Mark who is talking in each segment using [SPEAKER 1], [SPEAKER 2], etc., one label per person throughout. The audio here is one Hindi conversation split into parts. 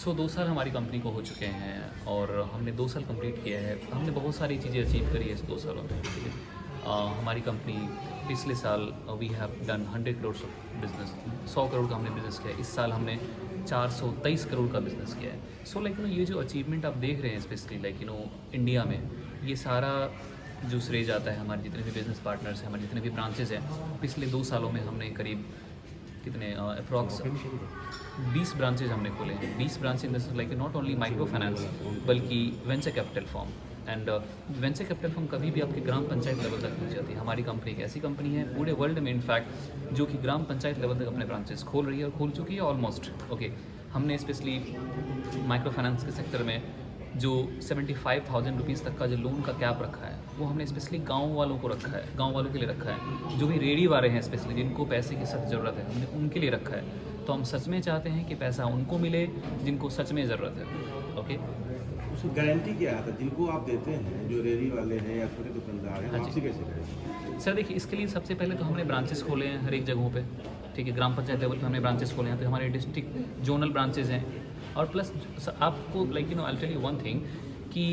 [SPEAKER 1] सो 2 साल हमारी कंपनी को हो चुके हैं और हमने 2 साल कंप्लीट किया है। हमने बहुत सारी चीज़ें अचीव करी है इस 2 सालों में, ठीक है। हमारी कंपनी पिछले साल we have done 100 crore of business, 100 crore का हमने बिज़नेस किया है। इस साल हमने 423 करोड़ का बिज़नेस किया है। सो लाइक ये जो अचीवमेंट आप देख रहे हैं स्पेशली लाइक इंडिया में, ये सारा जो श्रेय जाता है हमारे जितने भी बिज़नेस पार्टनर्स हैं, हमारे जितने भी ब्रांचेज हैं। पिछले 2 सालों में हमने करीब कितने अप्रॉक्स 20 ब्रांचेज हमने खोले हैं। 20 branch in like not only micro finance बल्कि venture capital form. And venture capital form कभी भी आपके ग्राम पंचायत लेवल तक पहुँच जाती है। हमारी कंपनी एक ऐसी कंपनी है पूरे वर्ल्ड में इनफैक्ट जो कि ग्राम पंचायत लेवल तक अपने ब्रांचेस खोल रही है और खोल चुकी है ऑलमोस्ट। ओके, हमने स्पेशली माइक्रो फाइनेंस के सेक्टर में जो 75,000 रुपीज़ तक का जो लोन का कैप रखा है वो हमने स्पेशली गांव वालों को रखा है, गांव वालों के लिए रखा है। जो भी रेडी वाले हैं स्पेशली जिनको पैसे की सख्त ज़रूरत है, हमने उनके लिए रखा है। तो हम सच में चाहते हैं कि पैसा उनको मिले जिनको सच में ज़रूरत है। ओके,
[SPEAKER 2] उसकी गारंटी क्या आता है जिनको आप देते हैं, जो रेहड़ी वाले हैं या छोटे दुकानदार हैं,
[SPEAKER 1] हाँ जी।
[SPEAKER 2] वापसी कैसे करें?
[SPEAKER 1] सर देखिए, इसके लिए सबसे पहले तो हमने ब्रांचेस खोले हैं हर एक जगहों पे, ठीक है। ग्राम पंचायत लेवल पे हमने ब्रांचेस खोले हैं, तो हमारे डिस्ट्रिक्ट जोनल ब्रांचेज हैं। और प्लस आपको like I tell you one thing कि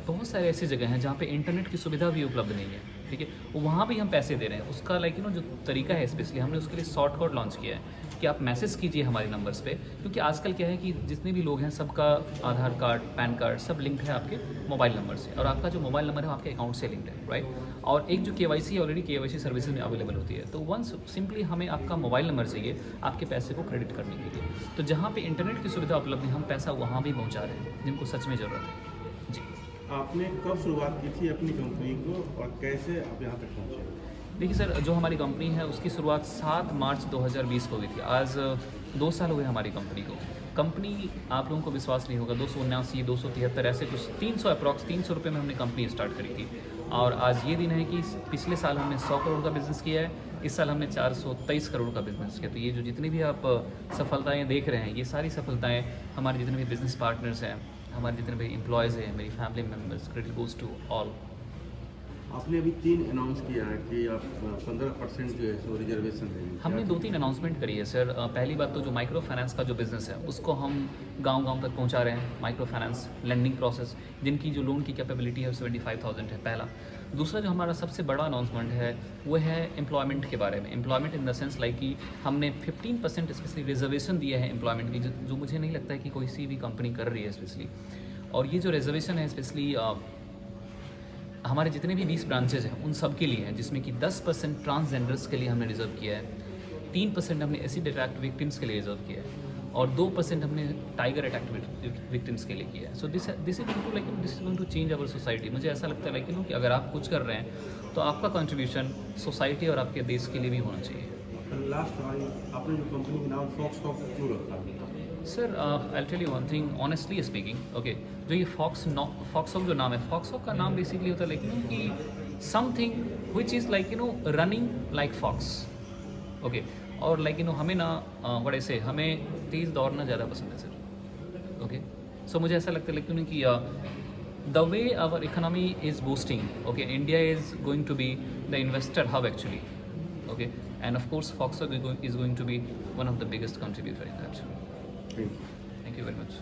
[SPEAKER 1] बहुत सारे ऐसी जगह हैं जहाँ पे इंटरनेट की सुविधा भी उपलब्ध नहीं है, ठीक है। वहाँ भी हम पैसे दे रहे हैं। उसका लाइक जो तरीका है स्पेशली हमने उसके लिए शॉर्ट कोड लॉन्च किया है कि आप मैसेज कीजिए हमारे नंबर्स पे, क्योंकि आजकल क्या है कि जितने भी लोग हैं सबका आधार कार्ड, पैन कार्ड सब लिंक है आपके मोबाइल नंबर से, और आपका जो मोबाइल नंबर है आपके अकाउंट से लिंक्ड है, राइट। और एक जो KYC ऑलरेडी KYC सर्विसेज में अवेलेबल होती है। तो वंस सिंपली हमें आपका मोबाइल नंबर चाहिए आपके पैसे को क्रेडिट करने के लिए। तो जहाँ पे इंटरनेट की सुविधा उपलब्ध है हम पैसा वहाँ भी पहुँचा रहे हैं जिनको सच में ज़रूरत है। जी,
[SPEAKER 2] आपने कब शुरुआत की थी अपनी कंपनी को और कैसे आप यहाँ तक पहुँचे?
[SPEAKER 1] देखिए सर, जो हमारी कंपनी है उसकी शुरुआत 7 मार्च 2020 को हुई थी। आज 2 साल हुए हमारी कंपनी को। कंपनी आप लोगों को विश्वास नहीं होगा 279, 273 ऐसे कुछ 300 अप्रॉक्स 300 रुपये में हमने कंपनी स्टार्ट करी थी। और आज ये दिन है कि पिछले साल हमने 100 करोड़ का बिज़नेस किया है, इस साल हमने 423 करोड़ का बिज़नेस किया। तो ये जो जितनी भी आप सफलताएँ देख रहे हैं, ये सारी सफलताएँ हमारे जितने भी बिज़नेस पार्टनर्स हैं, हमारे जितने भी एम्प्लॉयज़ हैं, मेरी family members, credit goes to all.
[SPEAKER 2] आपने अभी 3 अनाउंस किया है कि आप 15% जो है सो रिजर्वेशन देंगे।
[SPEAKER 1] हमने 2-3 अनाउंसमेंट करी है सर। पहली बात तो जो माइक्रो फाइनेंस का जो बिज़नेस है उसको हम गांव-गांव तक पहुंचा रहे हैं। माइक्रो फाइनेंस लेंडिंग प्रोसेस जिनकी जो लोन की कैपेबिलिटी है 75,000 है, पहला। दूसरा जो हमारा सबसे बड़ा अनाउंसमेंट है वो है एम्प्लॉयमेंट के बारे में। Employment in the sense like कि हमने 15% स्पेशली रिजर्वेशन दिया है एम्प्लॉयमेंट की, जो मुझे नहीं लगता है कि कोई सी भी कंपनी कर रही है स्पेशली। और ये जो रिजर्वेशन है स्पेशली हमारे जितने भी 20 ब्रांचेज हैं उन सब के लिए हैं, जिसमें कि 10% ट्रांसजेंडर्स के लिए हमने रिजर्व किया है, 3% हमने एसिड अटैक विक्टिम्स के लिए रिजर्व किया है, और 2% हमने टाइगर अटैक विक्टिम्स के लिए किया है। So this is going to change our society. मुझे ऐसा लगता है लाइक कि अगर आप कुछ कर रहे हैं तो आपका कंट्रीब्यूशन सोसाइटी और आपके देश के लिए भी होना चाहिए।
[SPEAKER 2] लास्ट आपने जो कंपनी का नाम फॉक्सकॉप क्यों रखा?
[SPEAKER 1] Sir I tell you one thing honestly speaking, okay, जो ये फॉक्सहॉक जो नाम है, फॉक्सहॉक का नाम बेसिकली होता है लाइक कि something which is like running like fox, okay. और लाइक हमें ना व्हाट आई से हमें तेज़ दौड़ना ज़्यादा पसंद है सर, ओके। सो मुझे ऐसा लगता है लाइक कि the way our economy is boosting, okay, India is going to be the investor hub actually, okay, and of course Foxhawk is going to be one of the biggest contributor in that.
[SPEAKER 2] Thank you.
[SPEAKER 1] Thank you very much.